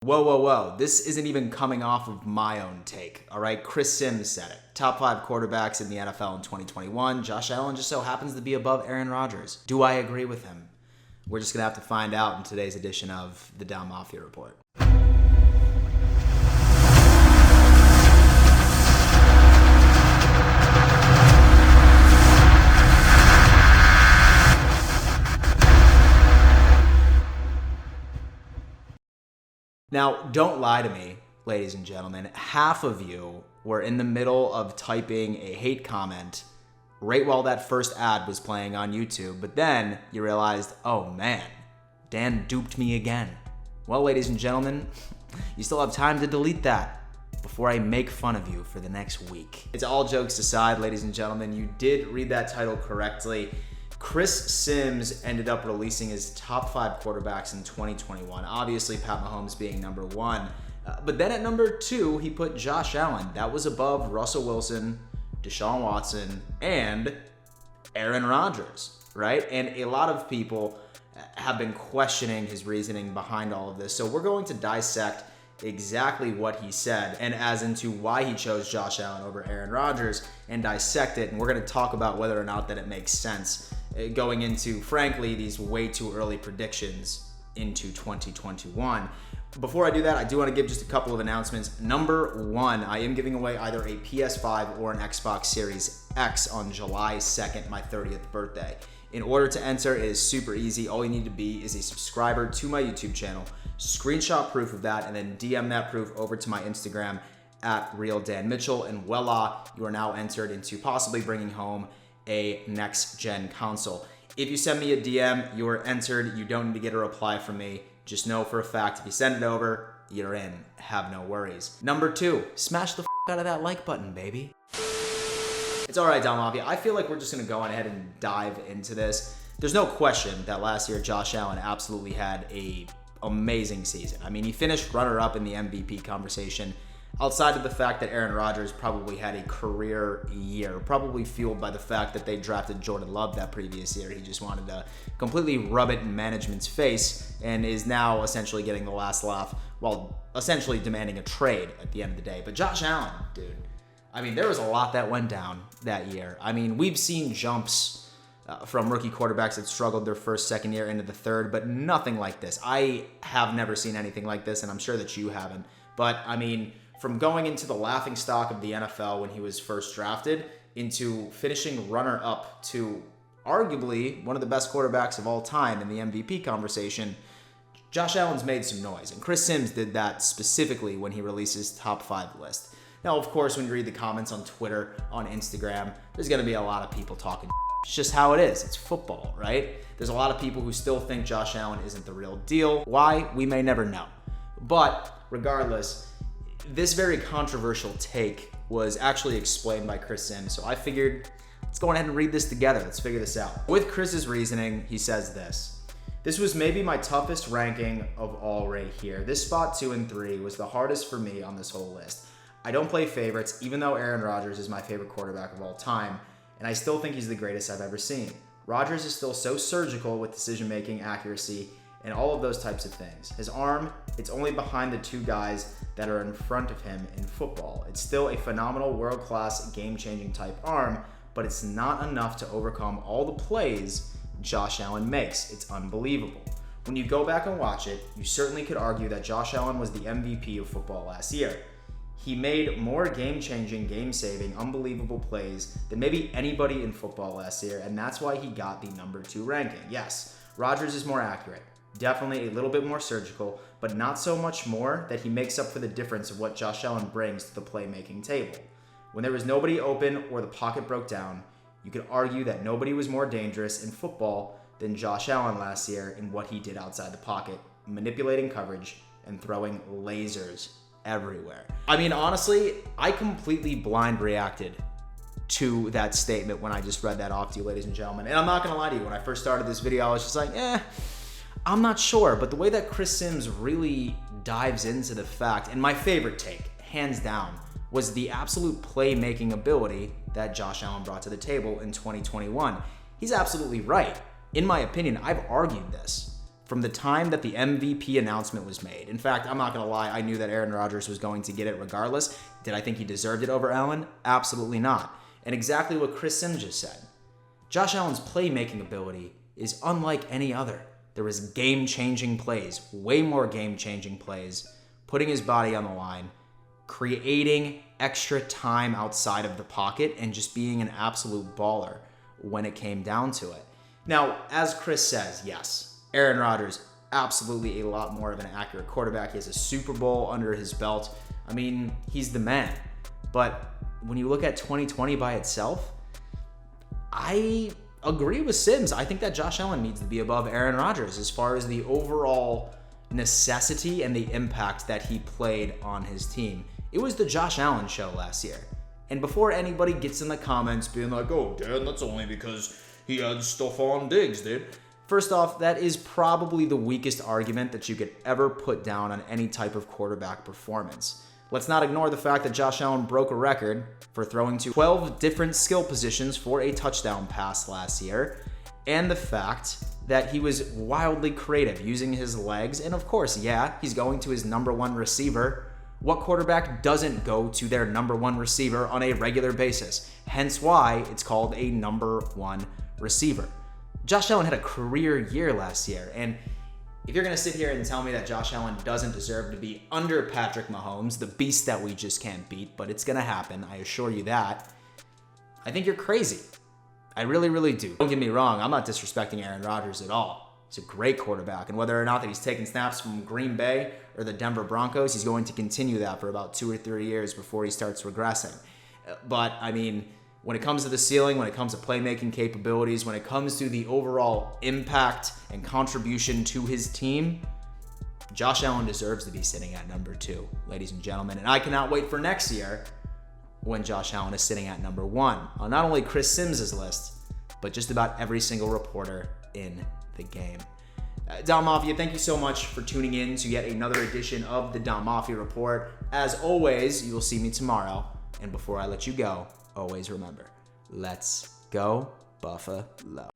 Whoa, whoa, whoa. This isn't even coming off of my own take, all right? Chris Sims said it. Top 5 quarterbacks in the NFL in 2021. Josh Allen just so happens to be above Aaron Rodgers. Do I agree with him? We're just going to have to find out in today's edition of the Bills Mafia Report. Now, don't lie to me, ladies and gentlemen. Half of you were in the middle of typing a hate comment right while that first ad was playing on YouTube, but then you realized, oh man, Dan duped me again. Well, ladies and gentlemen, you still have time to delete that before I make fun of you for the next week. It's all jokes aside, ladies and gentlemen, you did read that title correctly. Chris Sims ended up releasing his top 5 quarterbacks in 2021. Obviously, Pat Mahomes being number 1. But then at number 2, he put Josh Allen. That was above Russell Wilson, Deshaun Watson, and Aaron Rodgers, right? And a lot of people have been questioning his reasoning behind all of this. So we're going to dissect exactly what he said and as into why he chose Josh Allen over Aaron Rodgers and dissect it. And we're going to talk about whether or not that it makes sense going into, frankly, these way too early predictions into 2021. Before I do that, I do want to give just a couple of announcements. Number 1, I am giving away either a PS5 or an Xbox Series X on July 2nd, my 30th birthday. In order to enter, it is super easy. All you need to be is a subscriber to my YouTube channel, screenshot proof of that, and then DM that proof over to my Instagram at RealDanMitchell, and voila, you are now entered into possibly bringing home a next-gen console. If you send me a DM, you are entered. You don't need to get a reply from me. Just know for a fact, if you send it over, you're in. Have no worries. Number 2, smash the out of that like button, baby. It's all right, Bills Mafia. I feel like we're just going to go on ahead and dive into this. There's no question that last year Josh Allen absolutely had an amazing season. I mean, he finished runner-up in the MVP conversation. Outside of the fact that Aaron Rodgers probably had a career year, probably fueled by the fact that they drafted Jordan Love that previous year. He just wanted to completely rub it in management's face and is now essentially getting the last laugh while essentially demanding a trade at the end of the day. But Josh Allen, dude, I mean, there was a lot that went down that year. I mean, we've seen jumps from rookie quarterbacks that struggled their first, second year into the third, but nothing like this. I have never seen anything like this, and I'm sure that you haven't. But, I mean, from going into the laughingstock of the NFL when he was first drafted into finishing runner-up to arguably one of the best quarterbacks of all time in the MVP conversation, Josh Allen's made some noise. And Chris Sims did that specifically when he released his top 5 list. Now, of course, when you read the comments on Twitter, on Instagram, there's going to be a lot of people talking. It's just how it is. It's football, right? There's a lot of people who still think Josh Allen isn't the real deal. Why? We may never know. But regardless, this very controversial take was actually explained by Chris Sims. So I figured, let's go ahead and read this together. Let's figure this out. With Chris's reasoning, he says this. This was maybe my toughest ranking of all right here. This spot 2 and 3 was the hardest for me on this whole list. I don't play favorites, even though Aaron Rodgers is my favorite quarterback of all time, and I still think he's the greatest I've ever seen. Rodgers is still so surgical with decision-making, accuracy, and all of those types of things. His arm, it's only behind the 2 guys that are in front of him in football. It's still a phenomenal world-class, game-changing type arm, but it's not enough to overcome all the plays Josh Allen makes. It's unbelievable. When you go back and watch it, you certainly could argue that Josh Allen was the MVP of football last year. He made more game-changing, game-saving, unbelievable plays than maybe anybody in football last year, and that's why he got the number 2 ranking. Yes, Rodgers is more accurate, definitely a little bit more surgical, but not so much more that he makes up for the difference of what Josh Allen brings to the playmaking table. When there was nobody open or the pocket broke down, you could argue that nobody was more dangerous in football than Josh Allen last year in what he did outside the pocket, manipulating coverage and throwing lasers everywhere. I mean, honestly, I completely blind reacted to that statement when I just read that off to you, ladies and gentlemen. And I'm not gonna lie to you, when I first started this video, I was just like, I'm not sure. But the way that Chris Sims really dives into the fact, and my favorite take, hands down, was the absolute playmaking ability that Josh Allen brought to the table in 2021. He's absolutely right. In my opinion, I've argued this from the time that the MVP announcement was made. In fact, I'm not going to lie, I knew that Aaron Rodgers was going to get it regardless. Did I think he deserved it over Allen? Absolutely not. And exactly what Chris Sims just said. Josh Allen's playmaking ability is unlike any other. There was game-changing plays, way more game-changing plays, putting his body on the line, creating extra time outside of the pocket, and just being an absolute baller when it came down to it. Now, as Chris says, yes, Aaron Rodgers, absolutely a lot more of an accurate quarterback. He has a Super Bowl under his belt. I mean, he's the man. But when you look at 2020 by itself, I agree with Sims. I think that Josh Allen needs to be above Aaron Rodgers as far as the overall necessity and the impact that he played on his team. It was the Josh Allen show last year. And before anybody gets in the comments being like, oh, Dad, that's only because he had Stephon Diggs, dude. First off, that is probably the weakest argument that you could ever put down on any type of quarterback performance. Let's not ignore the fact that Josh Allen broke a record for throwing to 12 different skill positions for a touchdown pass last year, and the fact that he was wildly creative using his legs. And of course, yeah, he's going to his number one receiver. What quarterback doesn't go to their number one receiver on a regular basis? Hence why it's called a number one receiver. Josh Allen had a career year last year, and if you're going to sit here and tell me that Josh Allen doesn't deserve to be under Patrick Mahomes, the beast that we just can't beat, but it's going to happen, I assure you that, I think you're crazy. I really, really do. Don't get me wrong, I'm not disrespecting Aaron Rodgers at all. He's a great quarterback, and whether or not that he's taking snaps from Green Bay or the Denver Broncos, he's going to continue that for about 2 or 3 years before he starts regressing. But, I mean, when it comes to the ceiling, when it comes to playmaking capabilities, when it comes to the overall impact and contribution to his team, Josh Allen deserves to be sitting at number 2, ladies and gentlemen. And I cannot wait for next year when Josh Allen is sitting at number 1 on not only Chris Sims' list, but just about every single reporter in the game. Dom Mafia, thank you so much for tuning in to yet another edition of the Dom Mafia Report. As always, you will see me tomorrow. And before I let you go, always remember, let's go Buffalo.